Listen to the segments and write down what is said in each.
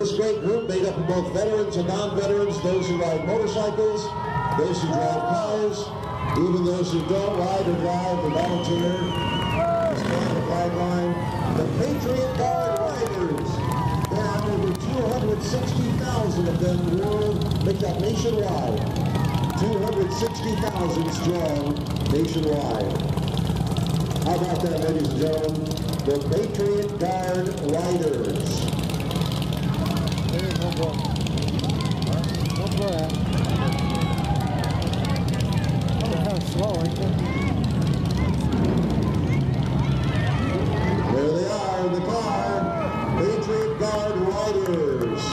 This great group made up of both veterans and non-veterans, those who ride motorcycles, those who drive cars, even those who don't ride or drive or volunteer to stand the flag line. The Patriot Guard Riders. There are over 260,000 of them made up nationwide. 260,000 strong nationwide. How about that, ladies and gentlemen? The Patriot Guard Riders. There they are in the car, Patriot Guard Riders.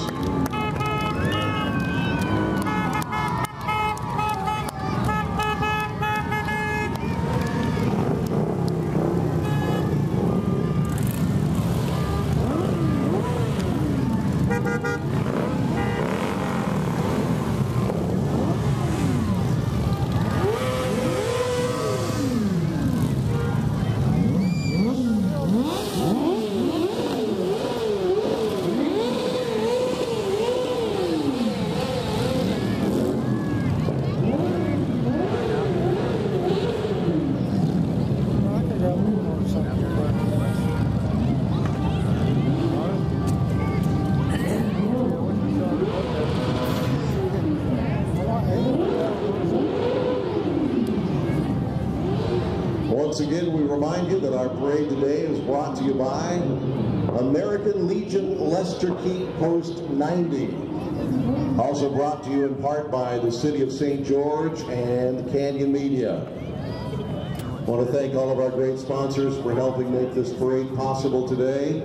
Once again, we remind you that our parade today is brought to you by American Legion Lester Keep Post 90. Also brought to you in part by the City of St. George and Canyon Media. I want to thank all of our great sponsors for helping make this parade possible today.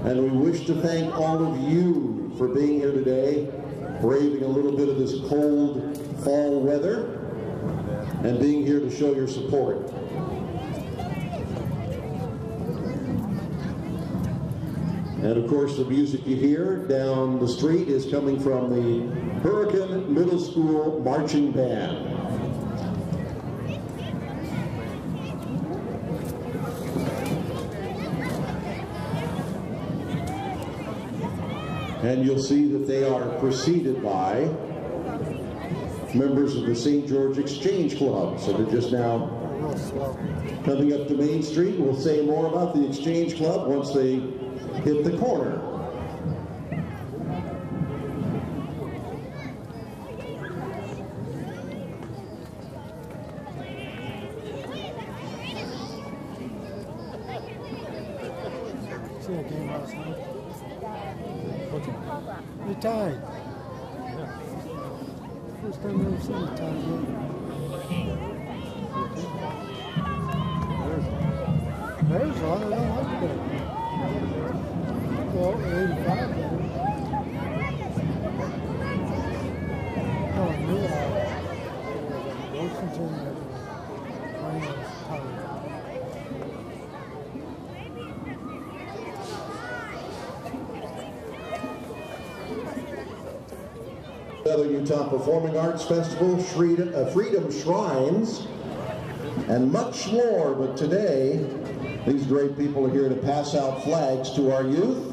And we wish to thank all of you for being here today, braving a little bit of this cold fall weather, and being here to show your support. And of course, the music you hear down the street is coming from the Hurricane Middle School Marching Band. And you'll see that they are preceded by members of the St. George Exchange Club. So they're just now coming up to Main Street. We'll say more about the Exchange Club once they hit the corner. See a game last night? Okay. They tied. First time I've ever seen a tie game. There's one. I don't like that. Well, 85 better. No, I knew that. Washington Rams tied. Southern Utah Performing Arts Festival, Freedom Shrines, and much more. But today, these great people are here to pass out flags to our youth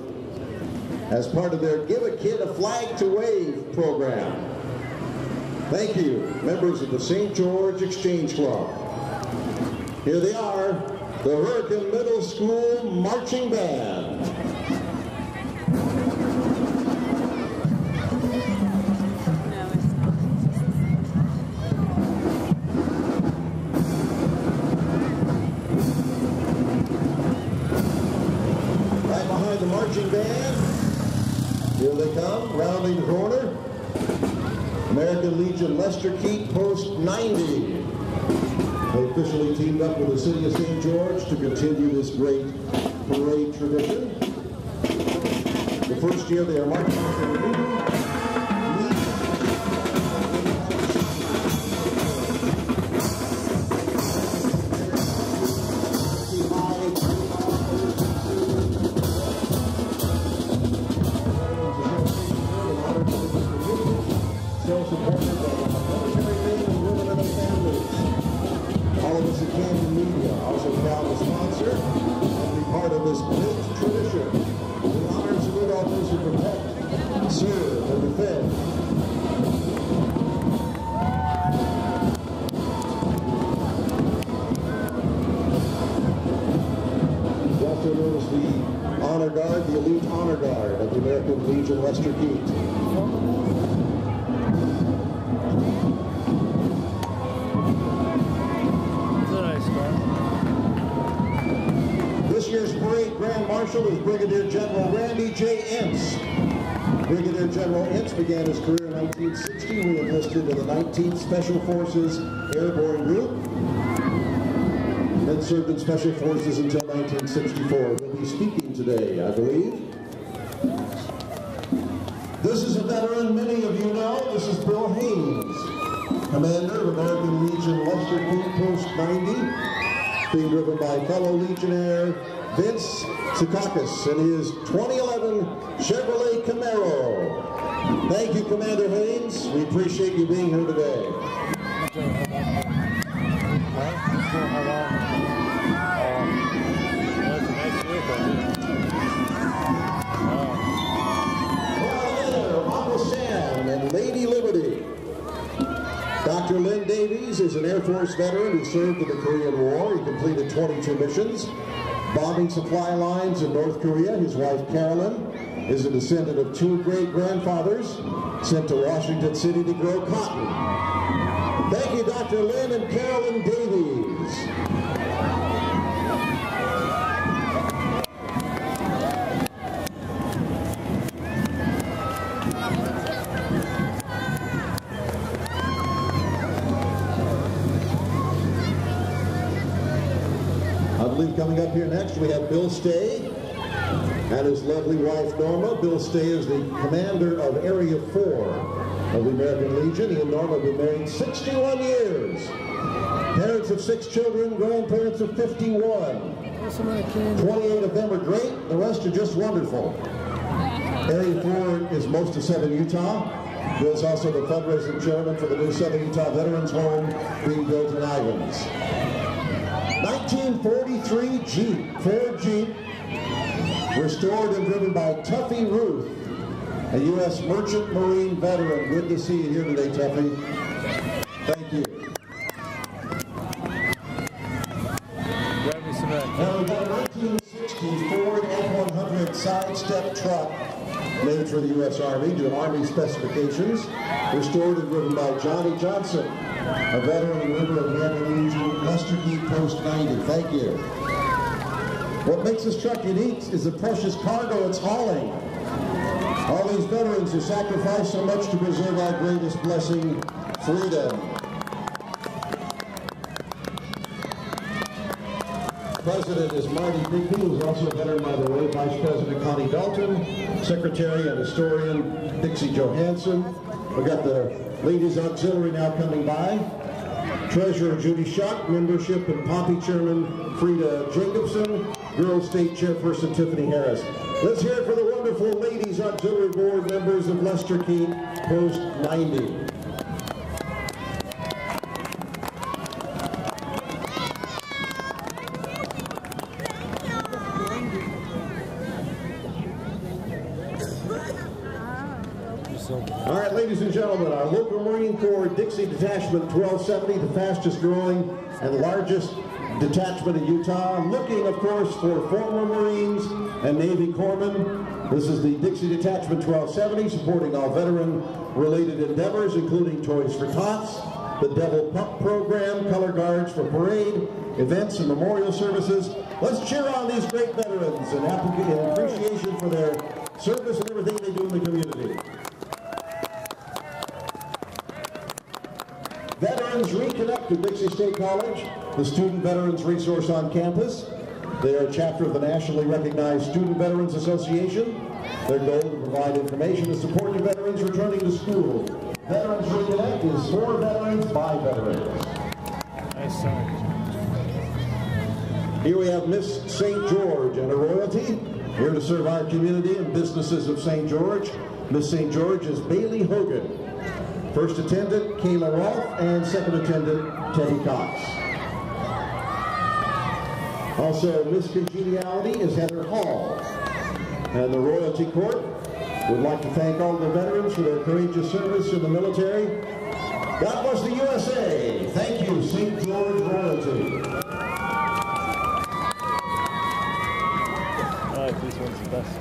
as part of their Give a Kid a Flag to Wave program. Thank you, members of the St. George Exchange Club. Here they are, the Hurricane Middle School Marching Band. The marching band, here they come, rounding the corner. American Legion Lester Keep Post 90. They officially teamed up with the City of St. George to continue this great parade tradition. The first year they are marching with the new this great tradition. We honor and salute all those who protect serve and defend. Also known as the Honor Guard, the Elite Honor Guard of the American Legion Lester Keith. This year's parade Grand Marshal is Brigadier General Randy J. Ince. Brigadier General Ince began his career in 1960. He enlisted in the 19th Special Forces Airborne Group, then served in Special Forces until 1964. He'll be speaking today, I believe. This is a veteran many of you know. This is Bill Haynes, Commander of American Legion Lester Keith Post 90, being driven by fellow Legionnaire Vince Tsukakis in his 2011 Chevrolet Camaro. Thank you, Commander Haynes. We appreciate you being here today. Uncle Sam and Lady Liberty. Dr. Lynn Davies is an Air Force veteran who served in the Korean War. He completed 22 missions, bombing supply lines in North Korea. His wife, Carolyn, is a descendant of two great-grandfathers sent to Washington City to grow cotton. Thank you, Dr. Lynn and Carolyn Davies. Coming up here next, we have Bill Stay and his lovely wife, Norma. Bill Stay is the commander of Area 4 of the American Legion. He and Norma have been married 61 years. Parents of 6 children, grandparents of 51. 28 of them are great, the rest are just wonderful. Area 4 is most of Southern Utah. Bill's also the fundraising chairman for the new Southern Utah Veterans Home being built in Ivins. 1943 Jeep, Ford Jeep, restored and driven by Tuffy Ruth, a U.S. Merchant Marine veteran. Good to see you here today, Tuffy. Thank you. Now we've got a 1960 Ford F-100 sidestep truck made for the U.S. Army to Army specifications, restored and driven by Johnny Johnson, a veteran and member of the American Legion Lester Keith Post 90. Thank you. What makes this truck unique is the precious cargo it's hauling. All these veterans who sacrificed so much to preserve our greatest blessing, freedom. President is Marty Digby, who's also a veteran, by the way. Vice President Connie Dalton, Secretary and Historian Dixie Johansson. We've got the Ladies Auxiliary now coming by. Treasurer Judy Schuck, Membership and Poppy Chairman Frida Jacobson, Girls State Chairperson Tiffany Harris. Let's hear it for the wonderful Ladies Auxiliary Board members of Lester Keith Post 90. All right, ladies and gentlemen, our local Marine Corps Dixie Detachment 1270, the fastest growing and largest detachment in Utah, looking, of course, for former Marines and Navy corpsmen. This is the Dixie Detachment 1270, supporting all veteran-related endeavors, including Toys for Tots, the Devil Pup Program, Color Guards for parade, events and memorial services. Let's cheer on these great veterans in appreciation for their service and everything they do in the community. Veterans Reconnect at Dixie State College, the student veterans resource on campus. They are a chapter of the nationally recognized Student Veterans Association. Their goal to provide information and support to veterans returning to school. Veterans Reconnect is for veterans by veterans. Nice song. Here we have Miss St. George and her royalty, here to serve our community and businesses of St. George. Miss St. George is Bailey Hogan. First attendant, Kayla Rolfe, and second attendant, Teddy Cox. Also, Miss Congeniality is Heather Hall. And the Royalty Court, We'd like to thank all the veterans for their courageous service in the military. God bless the USA. Thank you, St. George Royalty. This one's the best.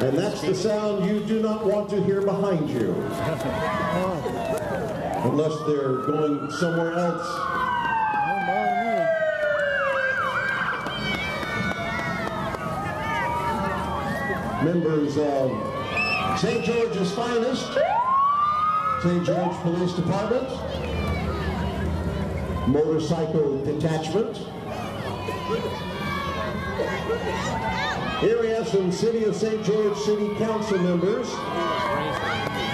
And that's the sound you do not want to hear behind you. Unless they're going somewhere else. Members of St. George's Finest, St. George Police Department, Motorcycle Detachment. Here we have some City of St. George City Council members.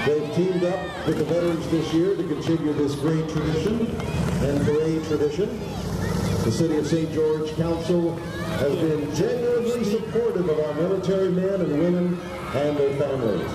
They've teamed up with the veterans this year to continue this great tradition and parade tradition. The City of St. George Council has been genuinely supportive of our military men and women and their families.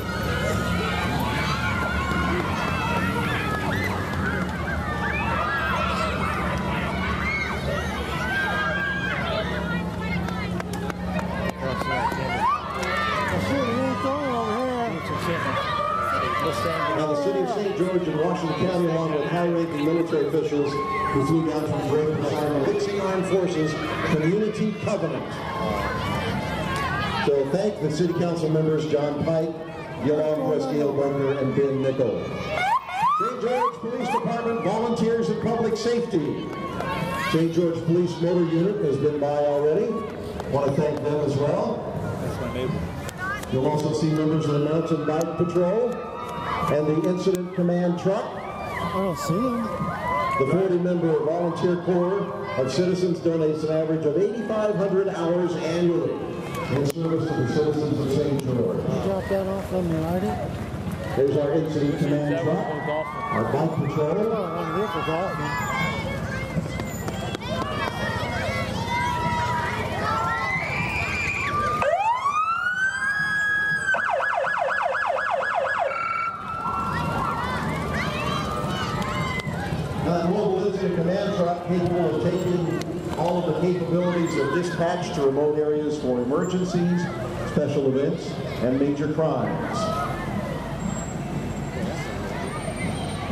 Now, the City of St. George in Washington County, along with high-ranking military officials who flew down from Great Britain, the Dixie Armed Forces Community Covenant. So thank the City Council members John Pike, Gil Almquist, Gail Bunker, and Ben Nickel. St. George Police Department Volunteers in Public Safety. St. George Police Motor Unit has been by already. Want to thank them as well. That's my neighbor. You'll also see members of the Mountain Bike Patrol and the Incident Command Truck. I don't see them. The 40-member Volunteer Corps of Citizens donates an average of 8,500 hours annually in service to the citizens of St. George. You drop that off on the rider? There's our Incident Command Truck, our Bike Oh, Patrol. one here for golfing. That mobile incident command truck capable of taking all of the capabilities of dispatch to remote areas for emergencies, special events, and major crimes.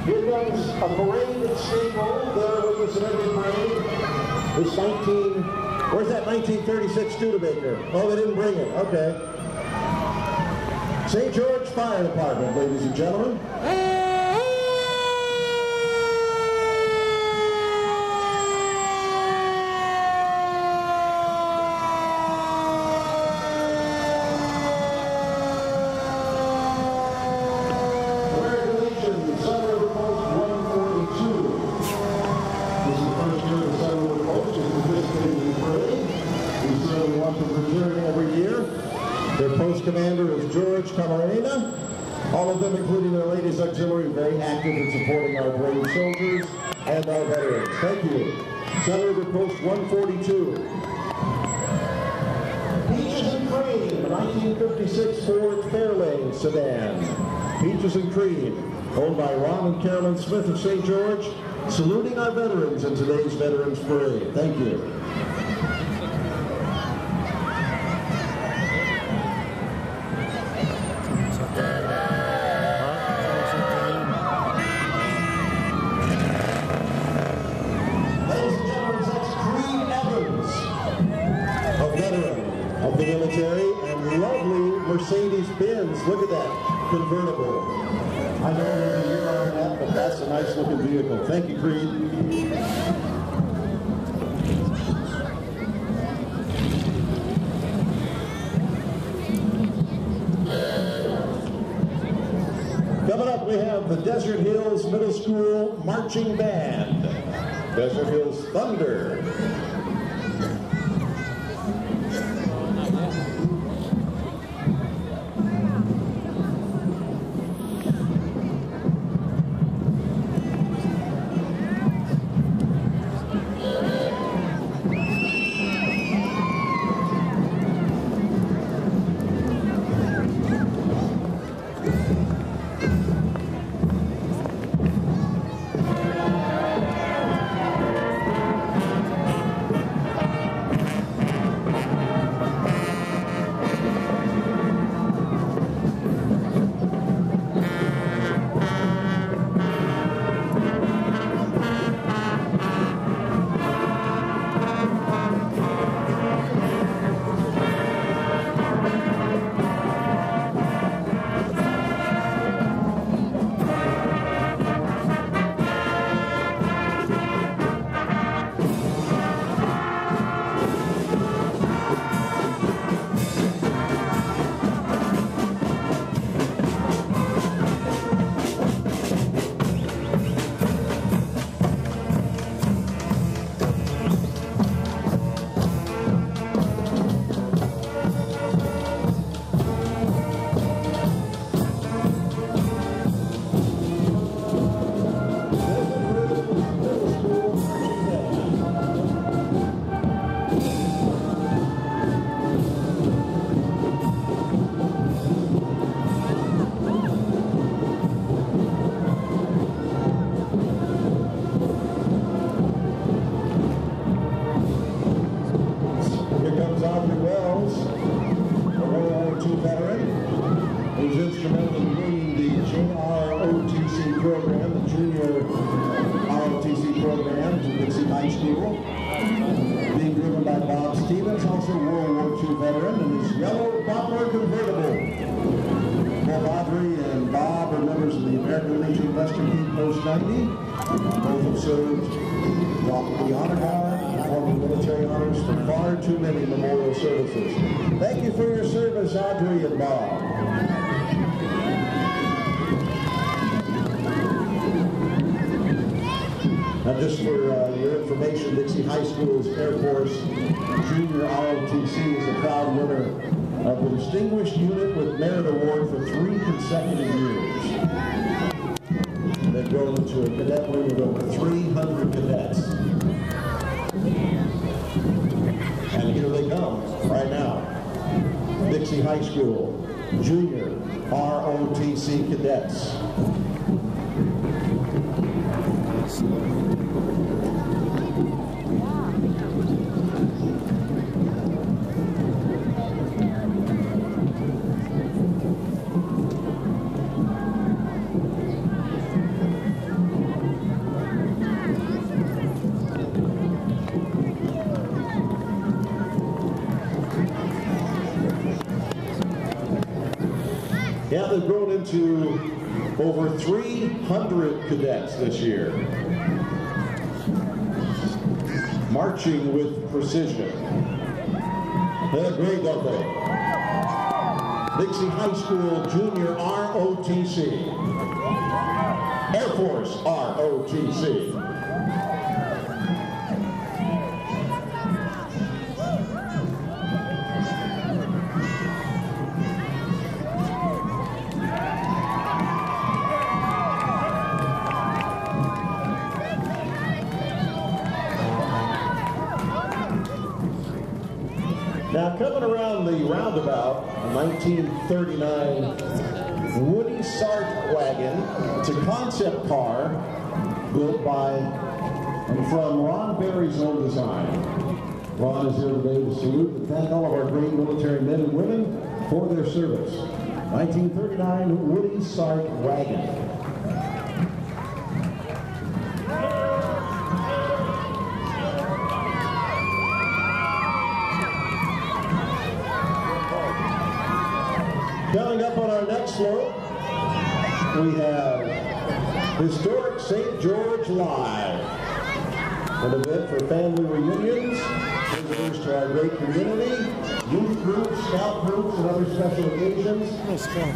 Here comes a parade staple there with us in every parade. It's where's that 1936 Studebaker? Oh, they didn't bring it, okay. St. George Fire Department, ladies and gentlemen. Their post commander is George Camarena. All of them, including their ladies auxiliary, very active in supporting our brave soldiers and our veterans. Thank you. Center River Post 142. Peaches and Cream, 1956 Ford Fairlane sedan. Peaches and Cream, owned by Ron and Carolyn Smith of St. George, saluting our veterans in today's Veterans Parade. Thank you. Of the military, and lovely Mercedes-Benz. Look at that convertible. I know there's a year on that, but that's a nice looking vehicle. Thank you, Creed. Coming up, we have the Desert Hills Middle School Marching Band. Desert Hills Thunder. was instrumental in bringing the JROTC program, the Junior ROTC program, to Dixie High School. Being driven by Bob Stevens, also World War II veteran, and his yellow Butler convertible. Both Audrey and Bob are members of the American Legion Lester Keith Post 90. Both have served the Honor Guard, performing military honors for far too many memorial services. Thank you for your service, Audrey and Bob. Now, just for your information, Dixie High School's Air Force Junior ROTC is a proud winner of the Distinguished Unit with Merit Award for 3 consecutive years. They've grown into a cadet wing of over 300 cadets. And here they come, right now. Dixie High School Junior ROTC cadets. Yeah, they've grown into over 300 cadets this year. Marching with precision. They're great, don't they? Dixie High School Junior ROTC. Air Force ROTC. Now, coming around the roundabout, a 1939 Woody Sark wagon. It's a concept car built by and from Ron Berry's own design. Ron is here today to salute and thank all of our great military men and women for their service. 1939 Woody Sark wagon. Coming up on our next slope, we have Historic St. George Live, an event for family reunions, visitors to our great community, youth groups, scout groups, and other special occasions.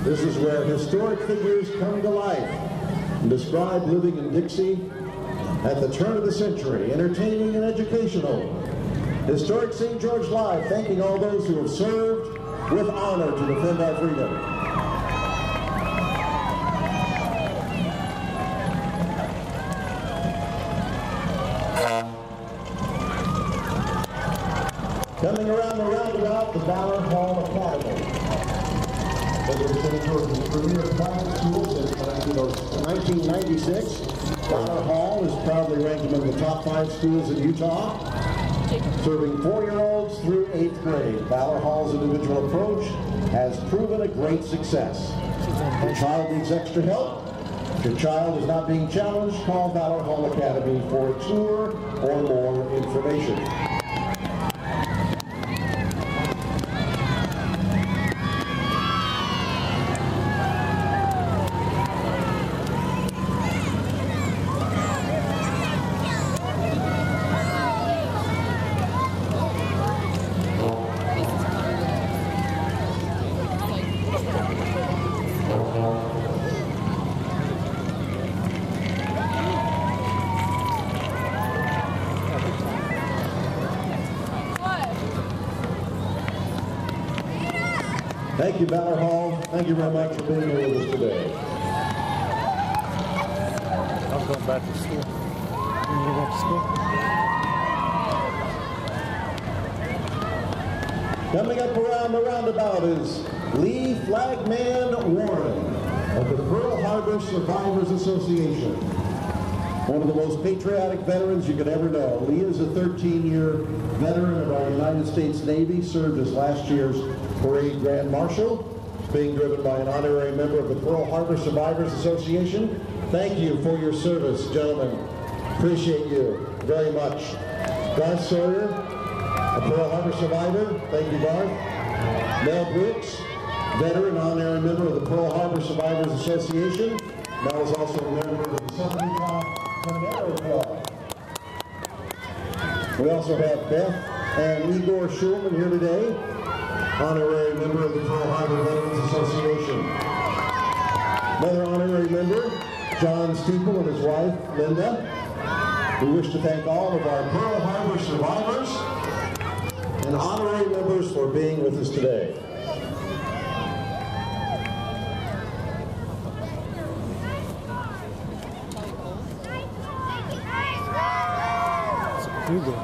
This is where historic figures come to life and describe living in Dixie at the turn of the century, entertaining and educational. Historic St. George Live, thanking all those who have served with honor to defend our freedom. Coming around the roundabout, the Ballard Hall Academy. It was St. George's premier private school since 1996. Ballard Hall is proudly ranked among the top 5 schools in Utah, serving 4-year-olds through 8th grade. Ballard Hall's individual approach has proven a great success. If your child needs extra help, if your child is not being challenged, call Ballard Hall Academy for a tour or more information. Thank you, Ballard Hall. Thank you very much for being here with us today. I'm going back to school. You go back to school? Coming up around the roundabout is Lee Flagman Warren of the Pearl Harbor Survivors Association. One of the most patriotic veterans you could ever know. Lee is a 13-year veteran of our United States Navy, served as last year's Parade Grand Marshal. It's being driven by an honorary member of the Pearl Harbor Survivors Association. Thank you for your service, gentlemen. Appreciate you very much. Garth Sawyer, a Pearl Harbor survivor. Thank you, Garth. Mel Brooks, veteran, honorary member of the Pearl Harbor Survivors Association. Mel is also a member of the Southern Utah Tornado Club. We also have Beth and Igor Schulman here today, honorary member of the Pearl Harbor Veterans Association. Another honorary member, John Steeple and his wife, Linda. We wish to thank all of our Pearl Harbor survivors and honorary members for being with us today. Cougar.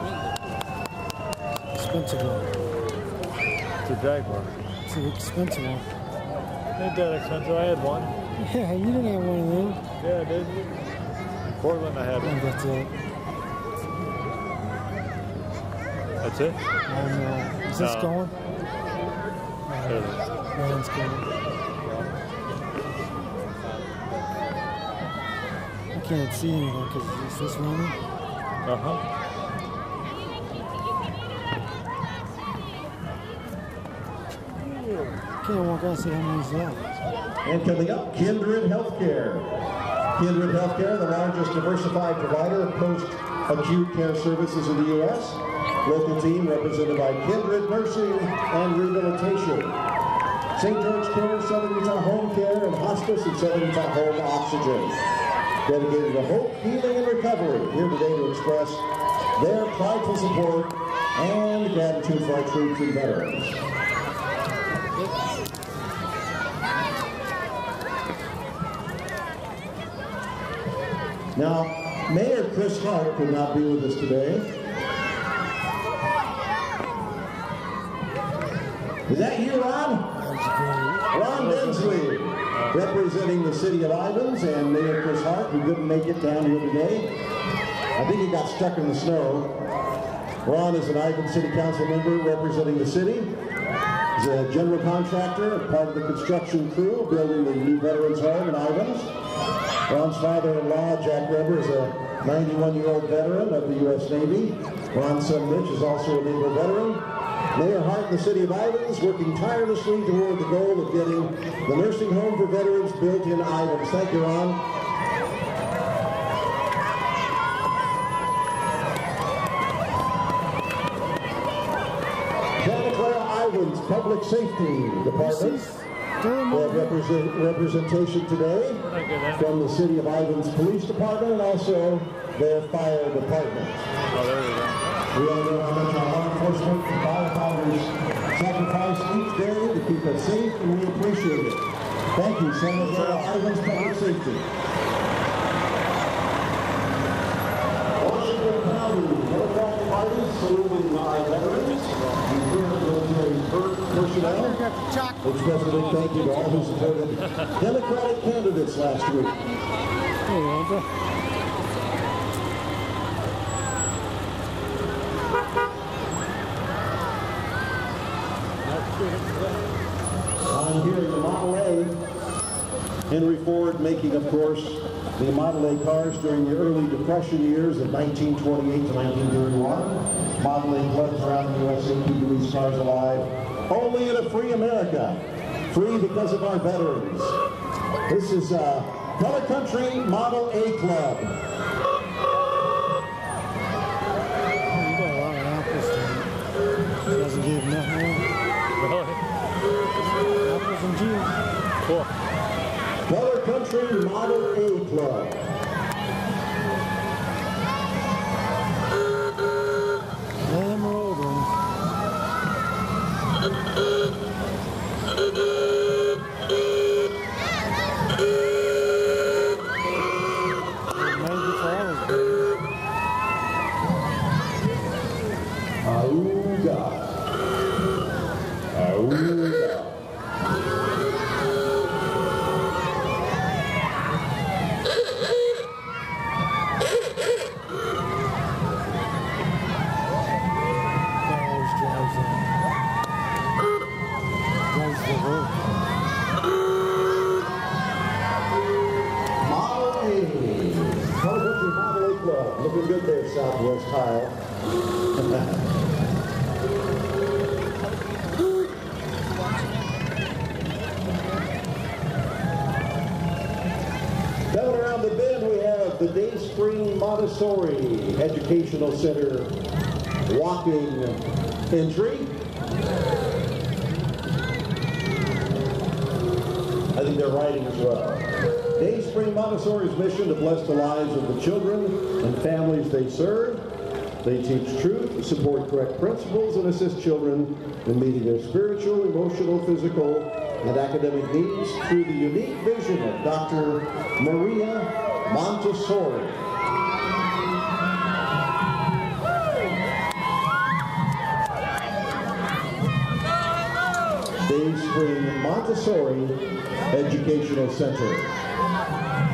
Expensive one. It's a Jaguar. It's an expensive one. Ain't that expensive? I had one. Yeah, you didn't have one of them. Yeah, I did. Portland, I had Oh, one. that's it. That's it? Is this No. going? There it is. Ryan's going. I can't see anything because is this running? Uh-huh. Can't walk out and see how many's left. And coming up, Kindred Healthcare. Kindred Healthcare, the largest diversified provider of post-acute care services in the U.S. Local team represented by Kindred Nursing and Rehabilitation. St. George Care, Southern Utah Home Care, and Hospice and Southern Utah Home Oxygen. Dedicated to hope, healing, and recovery. Here today to express their prideful support and gratitude for our troops and veterans. Now, Mayor Chris Hart could not be with us today. Is that you, Ron? Ron Bensley, representing the city of Ivins, and Mayor Chris Hart, who couldn't make it down here today. I think he got stuck in the snow. Ron is an Ivins City Council member representing the city. He's a general contractor, part of the construction crew building the new Veterans Home in Ivins. Ron's father-in-law, Jack Weber, is a 91-year-old veteran of the U.S. Navy. Ron's son, Mitch, is also a naval veteran. Mayor Hart and the city of Ivins working tirelessly toward the goal of getting the nursing home for veterans built in Ivins. Thank you, Ron. Santa Clara Ivins Public Safety Department. We have representation today from the City of Ivins Police Department and also their fire department. Oh, there we go. We all know how much our law enforcement and firefighters sacrifice each day to keep us safe, and we appreciate it. Thank you, Santa Clara Ivins Public Safety. Washington County Democratic Party saluting our veterans, military personnel. Express a big thank you to all who supported Democratic candidates last week. Hey, Andrew. I'm here in the Model A. Henry Ford making, of course, the Model A cars during the early Depression years of 1928 to 1931. Model A clubs around the USA keep these cars alive. Only in a free America. Free because of our veterans. This is Color Country Model A Club. You got a lot of apples there. Doesn't give nothing more. Really? Apples and juice. Cool. Color Country Model A Club. Them are old ones. Auga. Auga. against Kyle. Down around the bend, we have the Dayspring Montessori Educational Center walking entry. I think they're riding as well. Dayspring Montessori's mission to bless the lives of the children and families they serve. They teach truth, support correct principles, and assist children in meeting their spiritual, emotional, physical, and academic needs through the unique vision of Dr. Maria Montessori. Dayspring Montessori Educational Center.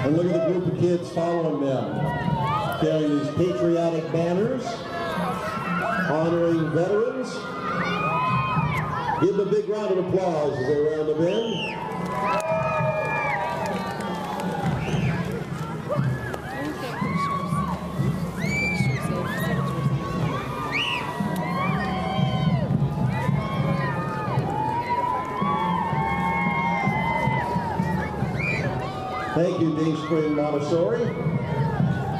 And look at the group of kids following them, carrying these patriotic banners, honoring veterans. Give them a big round of applause as they round the bend. Thank you, Dayspring Montessori.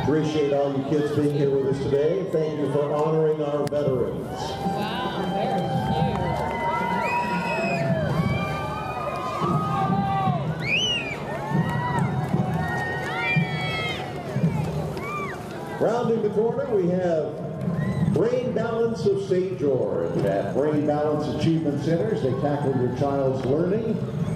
Appreciate all you kids being here with us today. Thank you for honoring our veterans. Wow, very cute. Rounding the corner, we have Brain Balance of St. George. At Brain Balance Achievement Centers, they tackle your child's learning,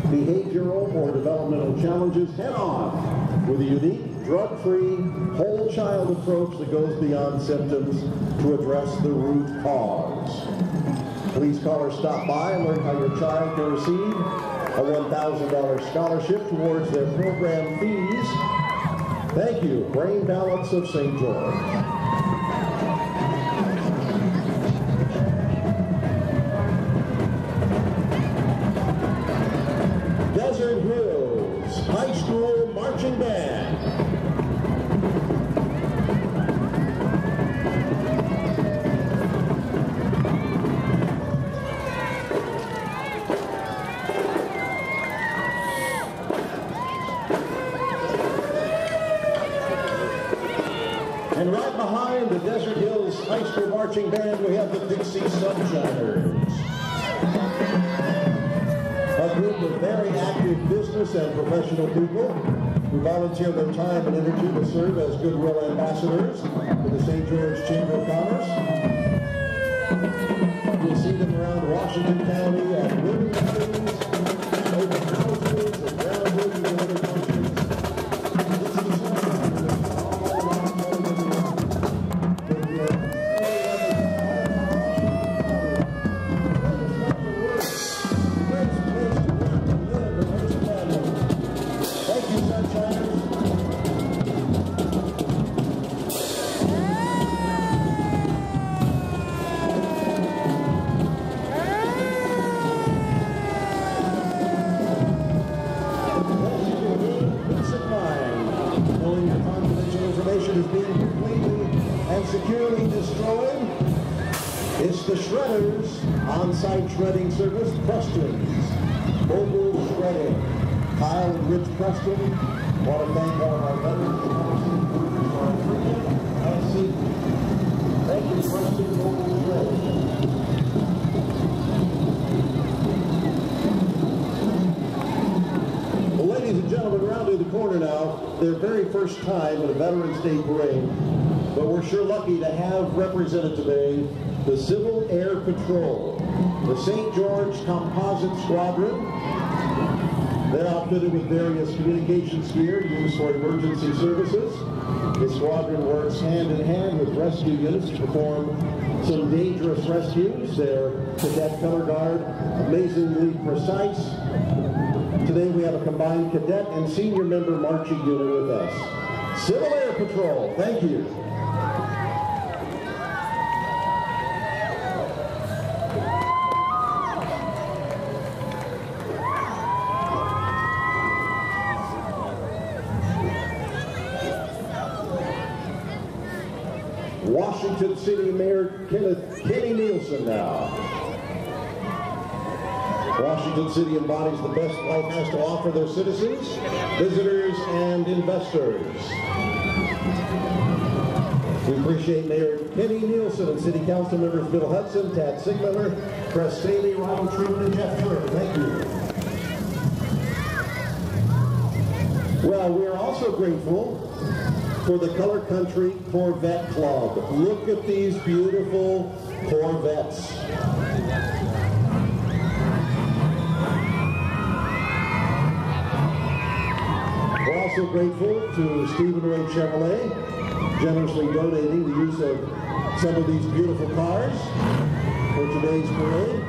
behavioral, or developmental challenges head-on with a unique, drug-free, whole child approach that goes beyond symptoms to address the root cause. Please call or stop by and learn how your child can receive a $1,000 scholarship towards their program fees. Thank you, Brain Balance of St. George. Desert Hills High School Marching Band. And right behind the Desert Hills High School Marching Band, we have the Dixie Sunshiners. A group of very active business and professional people who volunteer their time and energy to serve as goodwill ambassadors for the St. George Chamber of Commerce. You'll see them around Washington County at ribbon cuttings, open houses, and groundbreaking and other functions. Securely destroyed. It's the Shredders on-site shredding service, Preston's Mobile Shredding. Kyle and Rich Preston want to thank all of our veterans for our freedom and safety. Thank you, Preston Mobile Shredding. Well, ladies and gentlemen, rounding the corner now, their very first time at a Veterans Day Parade. But we're sure lucky to have represented today the Civil Air Patrol, the St. George Composite Squadron. They're outfitted with various communications gear used for emergency services. The squadron works hand in hand with rescue units to perform some dangerous rescues. Their cadet color guard, amazingly precise. Today we have a combined cadet and senior member marching unit with us. Civil Air Patrol, thank you. Washington City Mayor Kenny Nielsen now. Washington City embodies the best life has to offer their citizens, visitors, and investors. We appreciate Mayor Kenny Nielsen and City Council members Bill Hudson, Tad Sigmiller, Chris Staley, Ronald Truman, and Jeff Turner. Thank you. Well, we are also grateful for the Color Country Corvette Club. Look at these beautiful Corvettes. We're also grateful to Stephen Ray Chevrolet, generously donating the use of some of these beautiful cars for today's parade.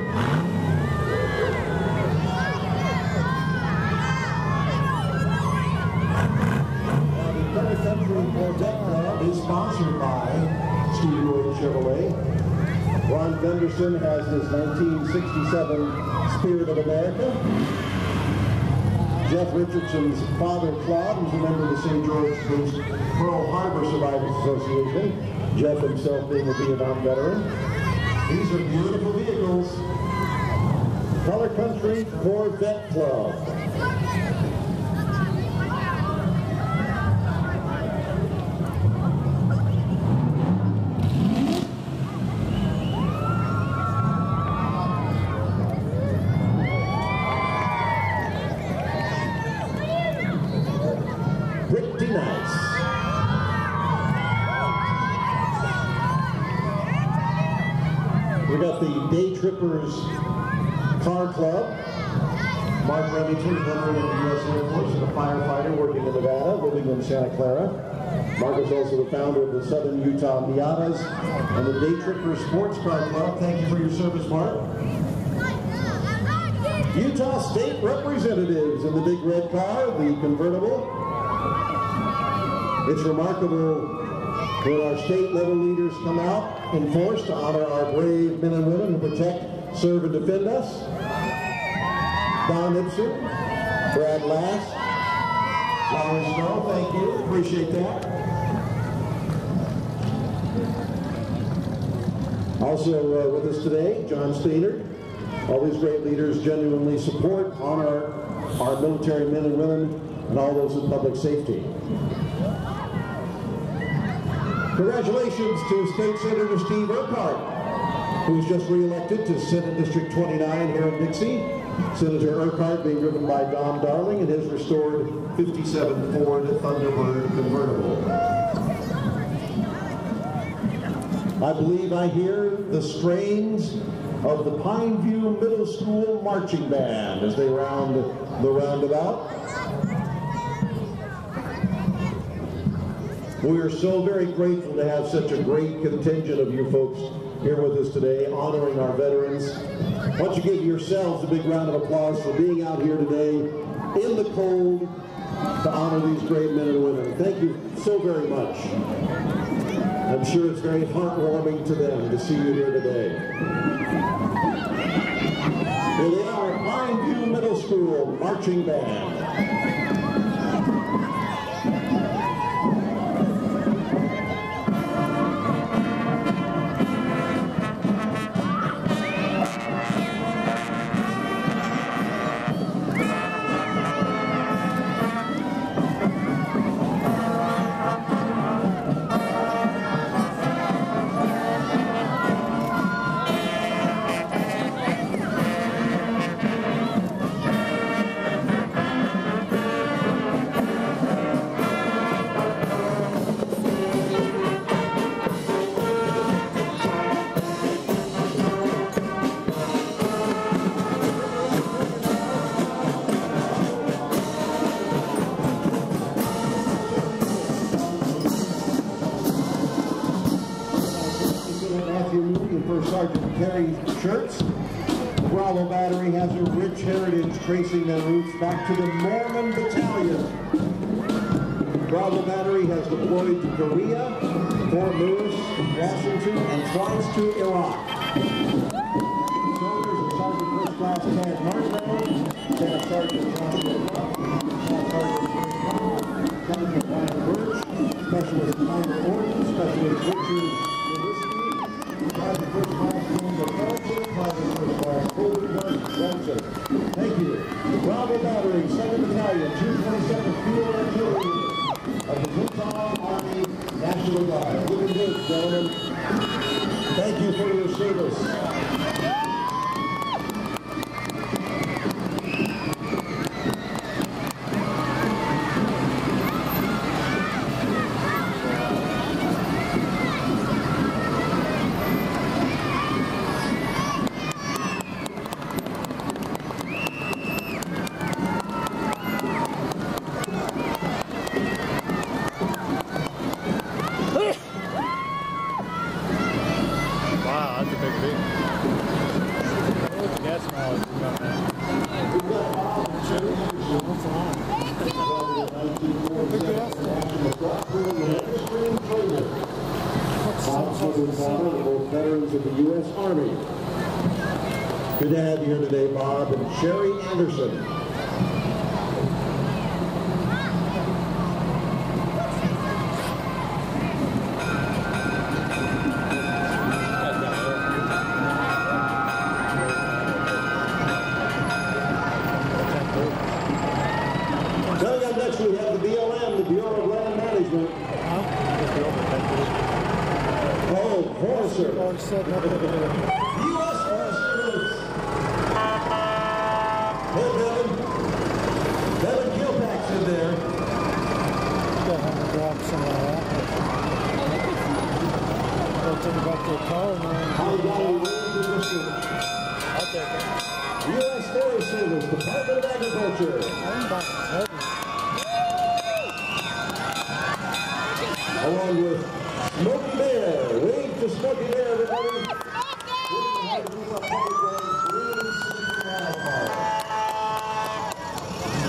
The Color Country Corvette Club is sponsored by Stephen Ray Chevrolet. Ron Gunderson has his 1967 Spirit of America. Jeff Richardson's father, Claude, who's a member of the St. George-based Pearl Harbor Survivors Association. Jeff himself being a Vietnam veteran. These are beautiful vehicles. Color Country Corvette Club. Pretty nice. We got the Day Trippers Car Club. Mark Remington, veteran of the U.S. Air Force and a firefighter working in Nevada, living in Santa Clara. Mark is also the founder of the Southern Utah Miatas and the Day Trippers Sports Car Club. Thank you for your service, Mark. Utah State Representatives in the big red car, the convertible. It's remarkable when our state level leaders come out in force to honor our brave men and women who protect, serve, and defend us. Don Ibsen, Brad Last, Lawrence Snow, thank you, appreciate that. Also with us today, John Steinert. All these great leaders genuinely support, honor our military men and women and all those in public safety. Congratulations to State Senator Steve Urquhart, who was just re-elected to Senate District 29 here in Dixie. Senator Urquhart being driven by Don Darling in his restored 57 Ford Thunderbird convertible. I believe I hear the strains of the Pineview Middle School Marching Band as they round the roundabout. We are so very grateful to have such a great contingent of you folks here with us today, honoring our veterans. Why don't you give yourselves a big round of applause for being out here today in the cold to honor these great men and women. Thank you so very much. I'm sure it's very heartwarming to them to see you here today. Here they are, Pineview Middle School Marching Band. Sergeant Terry Shirts. Bravo Battery has a rich heritage tracing their roots back to the Mormon Battalion. Bravo Battery has deployed to Korea, Fort Lewis, Washington, and twice to Iraq. Soldiers of Sergeant First Class Tad Marshall, Staff Sergeant Joshua Buck, Staff Sergeant Sergeant Ryan Birch, Specialist Tyler Orton, Specialist Richard Vietnam Army National Guard. Looking good, gentlemen. Thank you for your service. Wow, that's a big thing. What's the gas mileage you got now? Both veterans of the U.S. Army. Good to have you here today, Bob and Sherry Anderson. Coming up next, we have the BLM, the Bureau of Land Management. Oh, Forest Service. Already said nothing. U.S. Forest Service. Hey, Devin Kilpack's in there. Got home and grab some of that. Go take it back to the car and I'll take it. U.S. Forest Service, Department of Agriculture. heavy. Along with Smokey Bear. Wave to Smokey Bear, everybody.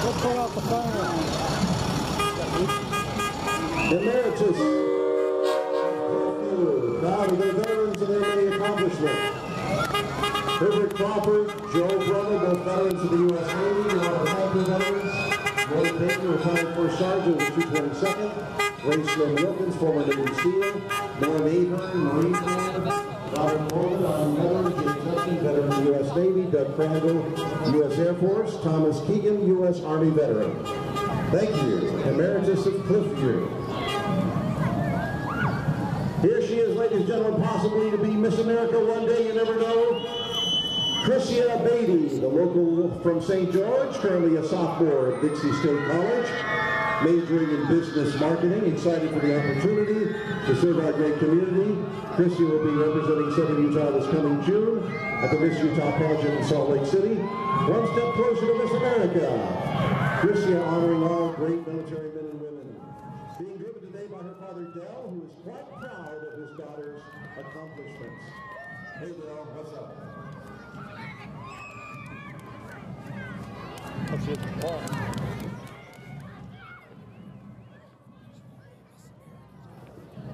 Go put out the fire. Emeritus. Proud of their veterans and their many accomplishments. Herbert Crawford, Joe Brummer, both veterans of the U.S. Navy, and all the Hampton veterans. Roy Baker, retired first sergeant of the 222nd. Ray Slim Wilkins, former Navy SEAL. Norm Ahern, Marine Corps. Robert Coleman, Army veteran. James Hudson, veteran of the U.S. Navy. Doug Crandall, U.S. Air Force. Thomas Keegan, U.S. Army veteran. Thank you. Emeritus of Cliffview. Here she is, ladies and gentlemen, possibly to be Miss America one day, you never know. Chrissia Beatty, the local from St. George, currently a sophomore at Dixie State College, majoring in business marketing, excited for the opportunity to serve our great community. Chrissia will be representing Southern Utah this coming June at the Miss Utah pageant in Salt Lake City. One step closer to Miss America. Chrissia honoring all great military men and women. Being driven today by her father, Dell, who is quite proud of his daughter's accomplishments. Hey, Dell, what's up? Let's see the ball.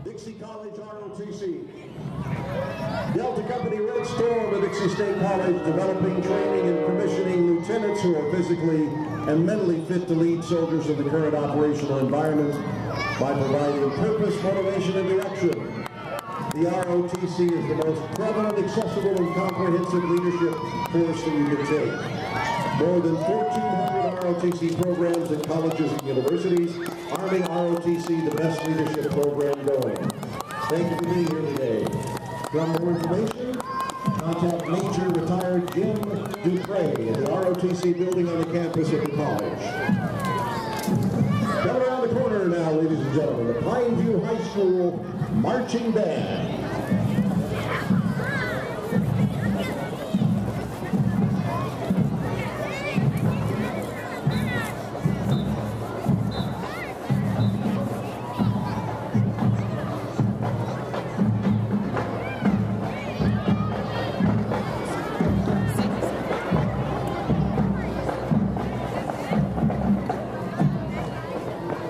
Dixie College ROTC. Delta Company Red Storm at Dixie State College, developing, training, and commissioning lieutenants who are physically and mentally fit to lead soldiers in the current operational environment by providing purpose, motivation, and direction. The ROTC is the most prevalent, accessible, and comprehensive leadership course that you can take. More than 1,400 ROTC programs at colleges and universities, arming ROTC the best leadership program going. Thank you for being here today. For more information, contact Major Retired Jim Dupre at the ROTC building on the campus of the college. Coming around the corner now, ladies and gentlemen, the Pineview High School Marching Band.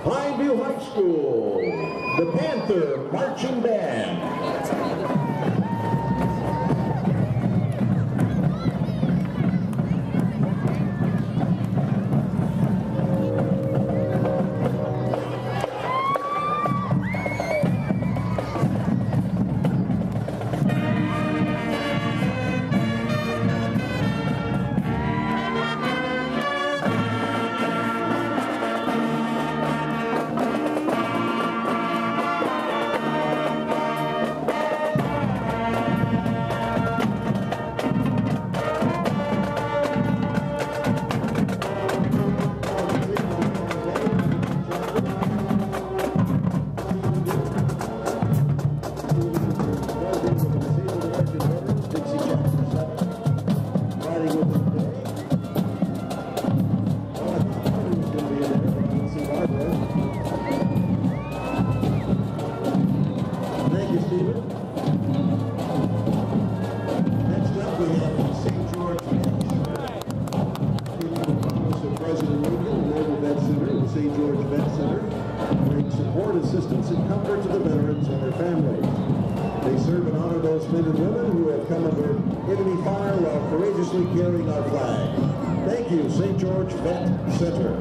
Pineview High School, the Panther Marching Band. St. George Vet Center bring support, assistance, and comfort to the veterans and their families. They serve and honor those men and women who have come under enemy fire while courageously carrying our flag. Thank you, St. George Vet Center.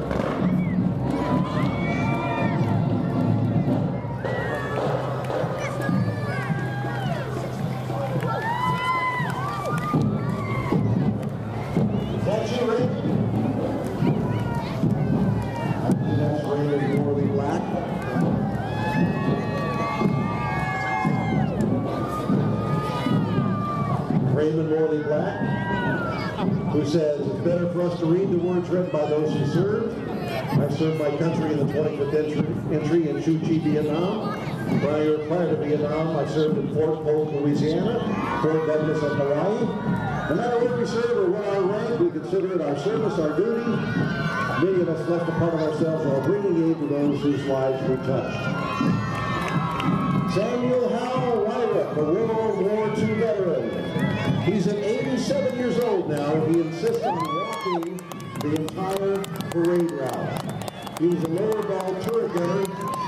Raymond Morley Black, who says, it's better for us to read the words read by those who serve. I've served my country in the 25th entry in Chu Chi, Vietnam. Prior to Vietnam, I served in Fort Polk, Louisiana, Fort Douglas, and Hawaii. No matter where we serve or what our rank, we consider it our service, our duty. Many of us left a part of ourselves while bringing aid to those whose lives we touched. Samuel Howell Wyrup, a World War II veteran. He's at 87 years old now, and he insists on walking the entire parade route. He was a lower ball turret gunner,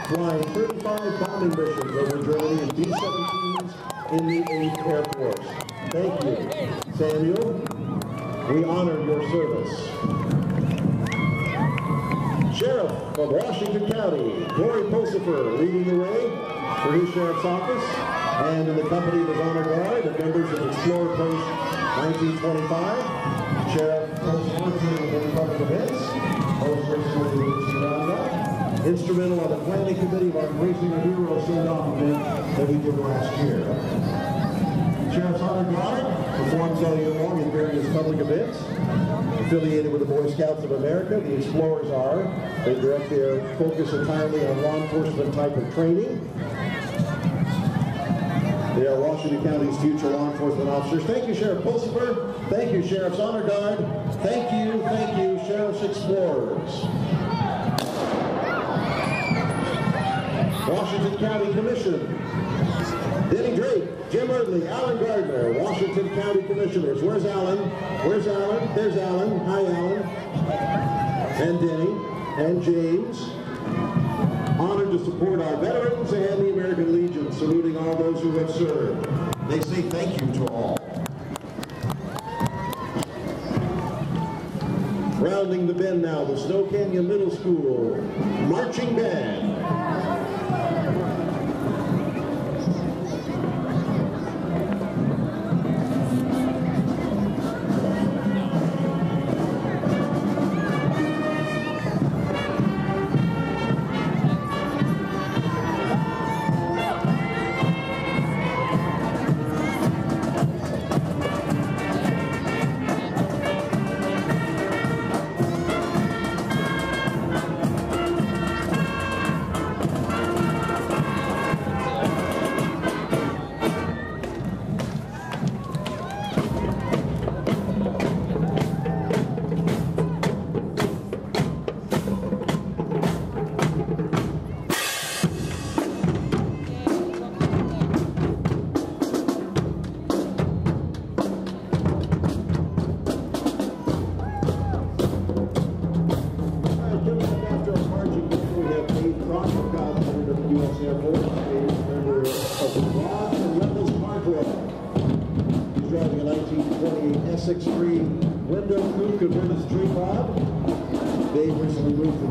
flying 35 bombing missions over Germany in B-17s in the 8th Air Force. Thank you, Samuel. We honor your service. Sheriff of Washington County, Corey Pulsifer, leading the way for his sheriff's office, and in the company of his honor guard, the members of Explorer Post 1925, Sheriff Pulsifer with many public events, most recently the Roundup, instrumental on the planning committee of our Embracing a Hero send-off event that we did last year. Sheriff's Honor Guard performs all year long in various public events. Affiliated with the Boy Scouts of America, the Explorers are. They direct their focus entirely on law enforcement type of training. They are Washington County's future law enforcement officers. Thank you, Sheriff Pulsifer. Thank you, Sheriff's Honor Guard. Thank you, Sheriff's Explorers. Washington County Commission. Denny Drake, Jim Eardley, Alan Gardner, Washington County Commissioners. Where's Alan? Where's Alan? There's Alan. Hi, Alan. And Denny and James. Honored to support our veterans and the American Legion, saluting all those who have served. They say thank you to all. Rounding the bend now, the Snow Canyon Middle School Marching Band.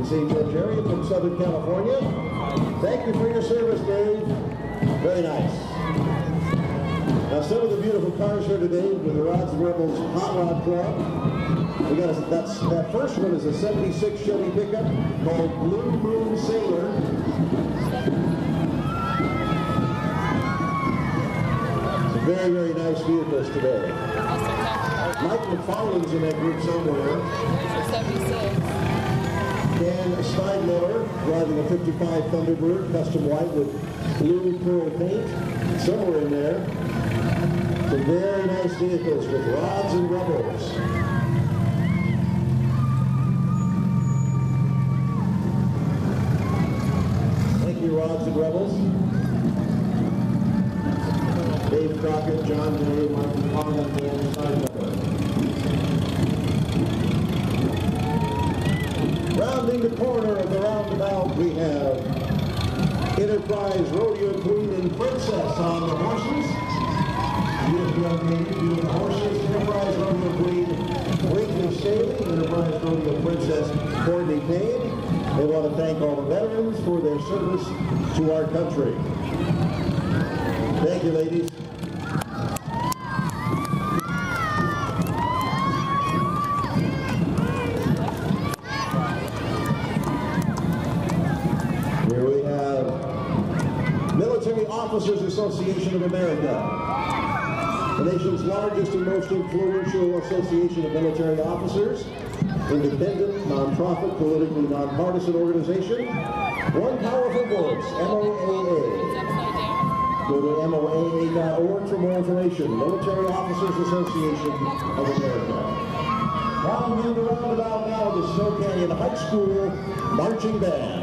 St. George area from Southern California. Thank you for your service, Dave. Very nice. Now, some of the beautiful cars here today with the Rods and Rebels Hot Rod Club. We got that first one is a 76 Chevy pickup called Blue Moon Sailor. Some very, very nice vehicles today. Mike McFarland's in that group somewhere. 76. Dan Steinmiller driving a 55 Thunderbird, custom white with blue pearl paint, somewhere in there. Some very nice vehicles with Rods and Rebels. Thank you, Rods and Rebels. Dave Crockett, John Day, Michael McFarland, Dan Steinmiller. Rounding the corner of the roundabout. Enterprise Rodeo Queen and Princess on the horses. Beautiful young lady, beautiful horses. Enterprise Rodeo Queen, Brinkley Staley. Enterprise Rodeo Princess, Courtney Payne. They want to thank all the veterans for their service to our country. Thank you, ladies. Here we have Military Officers Association of America, the nation's largest and most influential association of military officers, independent, non-profit, politically non-partisan organization, one powerful voice, MOAA. Go to MOAA.org for more information. Military Officers Association of America. Now in the roundabout now, the Snow Canyon High School Marching Band.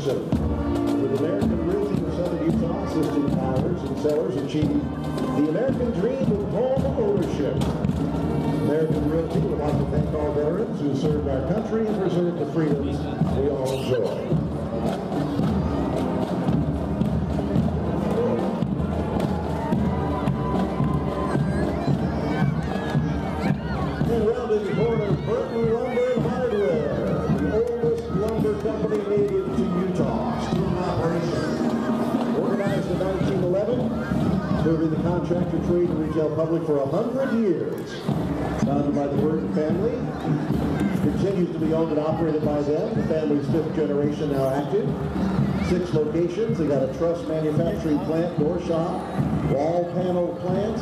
With American Realty of Southern Utah, assisting buyers and sellers achieve the American dream of home ownership. American Realty would like to thank all veterans who served our country and preserved the freedoms we all enjoy. And rounding the corner, Burton Lumber and Hardware, the oldest lumber company native to Utah, still in operation. Organized in 1911, serving the contractor, trade, and retail public for 100 years. Founded by the Burton family, continues to be owned and operated by them. The family's fifth generation now active. 6 locations. They got a truss manufacturing plant, door shop, wall panel plant,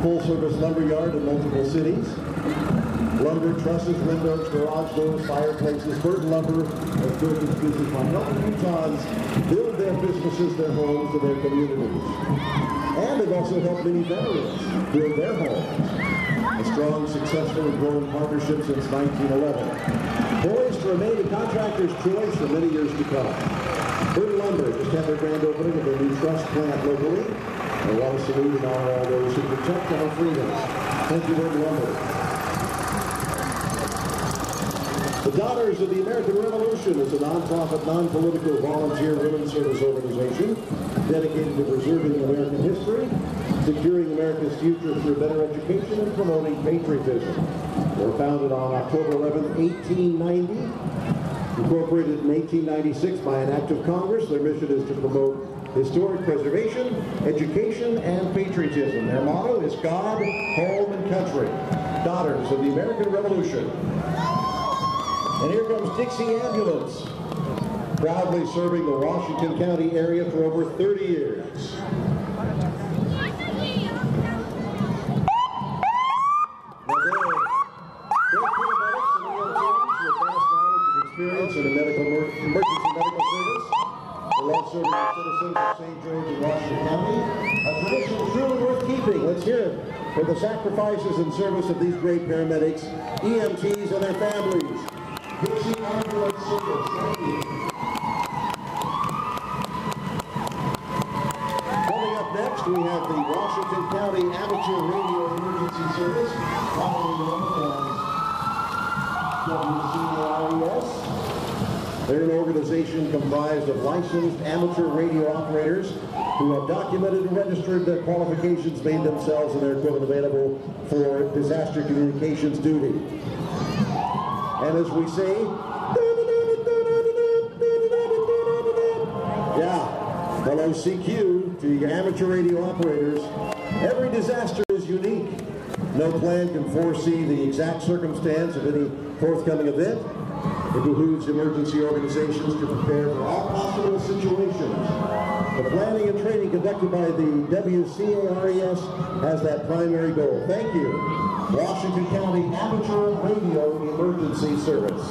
full-service lumber yard in multiple cities. Lumber, trusses, windows, garage doors, fireplaces. Burton Lumber has built its business by helping Utahns build their businesses, their homes, and their communities. And they've also helped many veterans build their homes. A strong, successful, and growing partnership since 1911. Poised to remain a contractor's choice for many years to come. Burton Lumber just had their grand opening of their new truss plant locally. I want to salute and honor all those who protect our freedoms. Thank you, Burton Lumber. The Daughters of the American Revolution is a non-profit, non-political, volunteer women's service organization dedicated to preserving American history, securing America's future through better education, and promoting patriotism. They were founded on October 11, 1890, incorporated in 1896 by an act of Congress. Their mission is to promote historic preservation, education, and patriotism. Their motto is God, home, and country. Daughters of the American Revolution. And here comes Dixie Ambulance, proudly serving the Washington County area for over 30 years. Experience in a emergency medical service. They love serving the citizens of St. George and Washington County. A tradition truly worth keeping. Let's hear it for the sacrifices and service of these great paramedics, EMTs, and their families. Dixie Ambulance Service. Thank you. Coming up next, we have the Washington County Amateur Radio Emergency Service, commonly known as WCAIS. They're an organization comprised of licensed amateur radio operators who have documented and registered their qualifications, made themselves and their equipment available for disaster communications duty. And as we say, OCQ, to your amateur radio operators, every disaster is unique. No plan can foresee the exact circumstance of any forthcoming event. It behooves emergency organizations to prepare for all possible situations. The planning and training conducted by the WCARES has that primary goal. Thank you. Washington County Amateur Radio Emergency Service.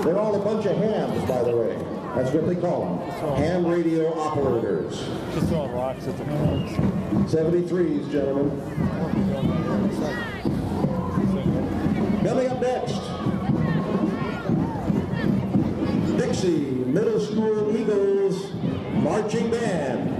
They're all a bunch of hams, by the way. That's what they call them. Ham radio operators. Just throwing rocks at the cars. 73s, gentlemen. Coming up next, Dixie Middle School Eagles Marching Band.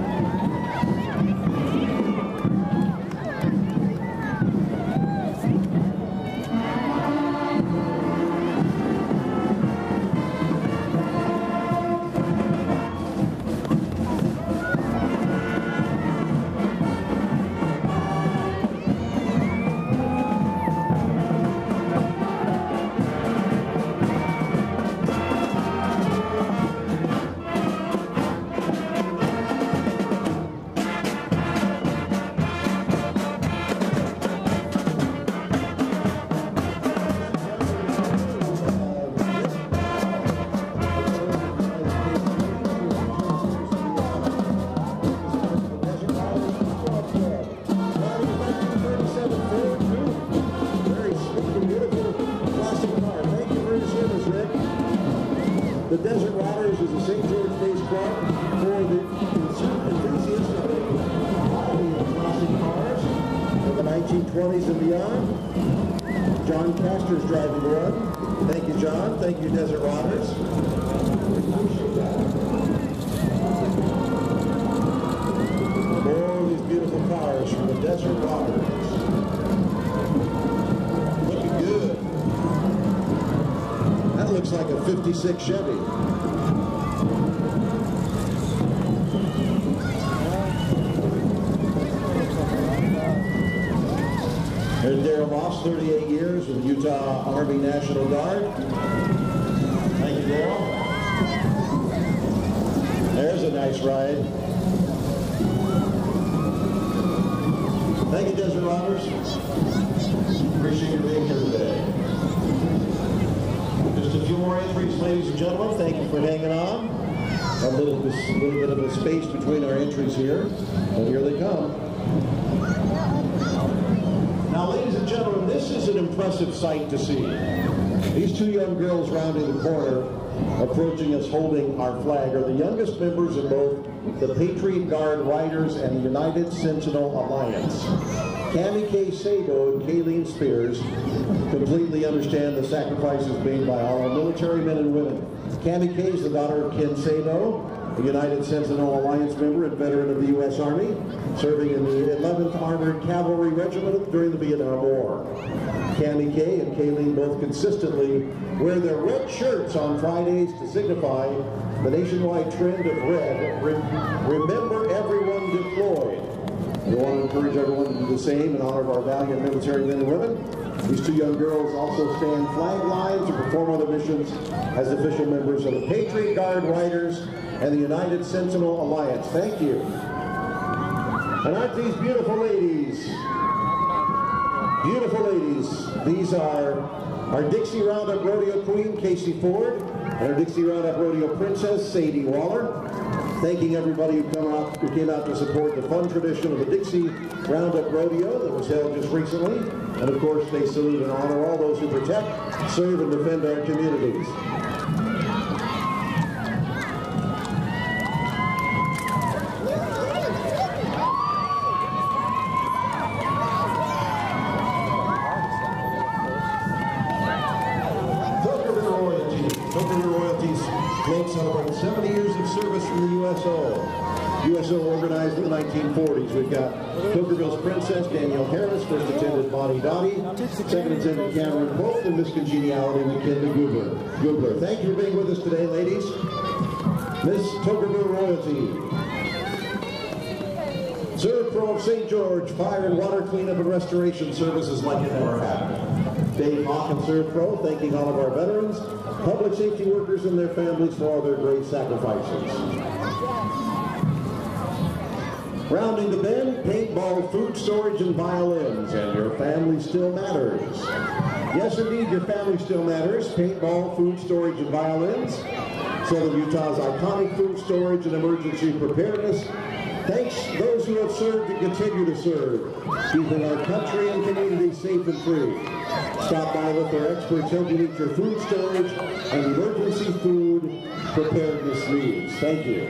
The Desert Riders is a St. George-based club for the enthusiasts of classic cars from the 1920s and beyond. John Castor's driving the run. Thank you, John. Thank you, Desert Riders. More of these beautiful cars from the Desert Riders. Looking good. That looks like a 56 Chevy. There's Darrell Moss, 38 years with the Utah Army National Guard. Thank you, Darrell. There's a nice ride. Thank you, Desert Riders. Appreciate you being here today. Just a few more entries, ladies and gentlemen. Thank you for hanging on. A little bit of a space between our entries here, and here they come. Now, ladies and gentlemen, this is an impressive sight to see. These two young girls rounding the corner, approaching us holding our flag, are the youngest members of both the Patriot Guard Riders and the United Sentinel Alliance. Cammie K. Sabo and Kayleen Spears completely understand the sacrifices made by all our military men and women. Cammie K. is the daughter of Ken Sabo, a United Sentinel Alliance member and veteran of the U.S. Army, serving in the 11th Armored Cavalry Regiment during the Vietnam War. Cammie K. and Kayleen both consistently wear their red shirts on Fridays to signify the nationwide trend of red. Remember everyone deployed. We want to encourage everyone to do the same in honor of our valiant military men and women. These two young girls also stand flag lines and perform other missions as official members of the Patriot Guard Riders and the United Sentinel Alliance. Thank you. And aren't these beautiful ladies? Beautiful ladies. These are our Dixie Roundup Rodeo Queen, Casey Ford, and our Dixie Roundup Rodeo Princess, Sadie Waller. Thanking everybody who came out to support the fun tradition of the Dixie Roundup Rodeo that was held just recently. And of course, they salute and honor all those who protect, serve, and defend our communities. Celebrating 70 years of service from the USO. USO organized in the 1940s. We've got Tokerville's Princess, Danielle Harris, First Attendant Bonnie Dottie, Second Attendant Cameron Pope, and Miss Congeniality McKinley Googler. Thank you for being with us today, ladies. Miss Tokerville Royalty. SERVPRO of St. George, fire and water cleanup and restoration services like it never happened. Dave Hawk and SERVPRO thanking all of our veterans, public safety workers and their families for all their great sacrifices. Rounding the bend, paintball, food storage, and violins, and your family still matters. Yes, indeed, your family still matters. Paintball, food storage, and violins. Southern Utah's iconic food storage and emergency preparedness. Thanks those who have served and continue to serve, keeping our country and community safe and free. Stop by with their experts help you meet your food storage and emergency food preparedness needs. Thank you.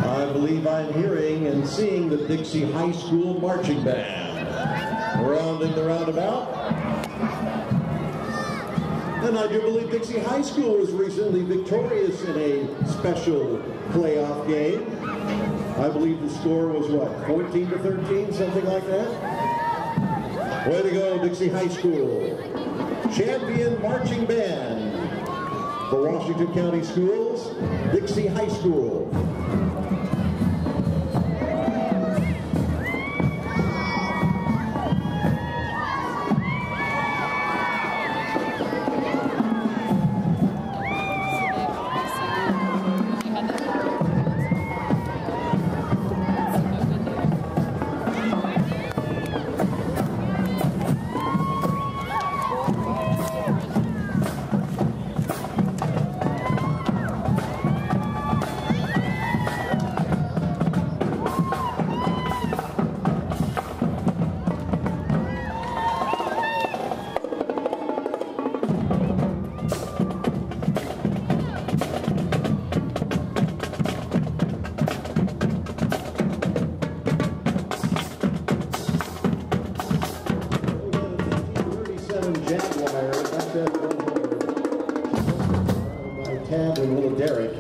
I believe I'm hearing and seeing the Dixie High School Marching Band rounding the roundabout. And I do believe Dixie High School was recently victorious in a special playoff game. I believe the score was what, 14-13, something like that? Way to go, Dixie High School. Champion Marching Band for Washington County Schools, Dixie High School. Jaguar, that's that by Tad and little Derek.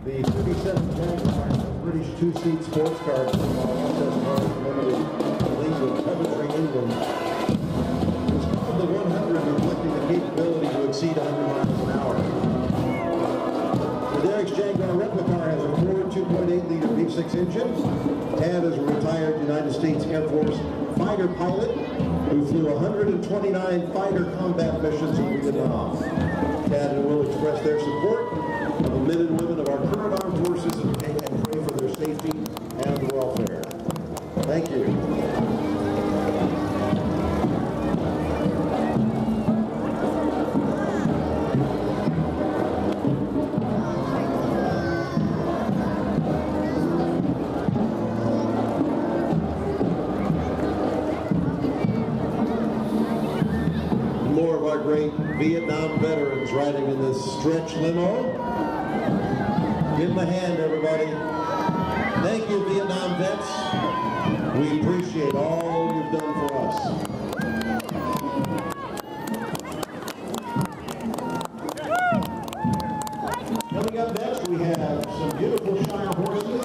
The 37 Jaguar, British two-seat sports car from Limited, England, Coventry, England. It's called the 100, reflecting the capability to exceed 100 miles an hour. The Derek's Jaguar replica has a Ford 2.8-liter V6 engine. Tad is a retired United States Air Force fighter pilot who flew 129 fighter combat missions in Vietnam. Tad and Will express their support of the men and women of our current armed forces and pray for their safety and welfare. Thank you. More of our great Vietnam veterans riding in this stretch limo. Give them a hand, everybody. Thank you, Vietnam vets. We appreciate all you've done for us. Coming up next, we have some beautiful Shire horses.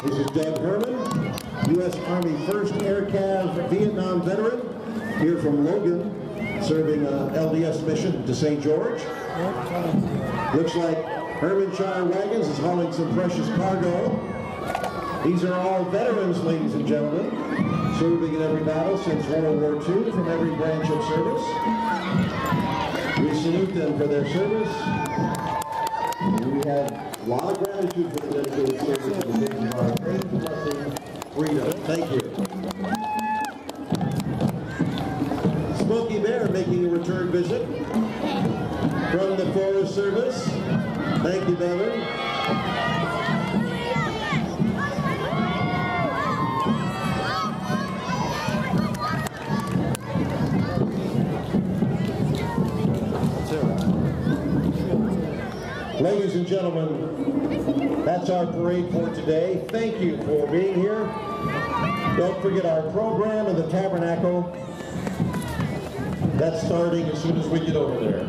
This is Doug Herman, U.S. Army 1st Air Cav Vietnam veteran, here from Logan, serving an LDS mission to St. George. Looks like Herman Shire Wagons is hauling some precious cargo. These are all veterans, ladies and gentlemen, serving in every battle since World War II from every branch of service. We salute them for their service. We have a lot of gratitude for the dedicated service of the Navy of our great blessing, freedom. Thank you. Smokey Bear making a return visit from the Forest Service. Thank you, Bevan. Ladies and gentlemen, that's our parade for today. Thank you for being here. Don't forget our program in the Tabernacle. That's starting as soon as we get over there.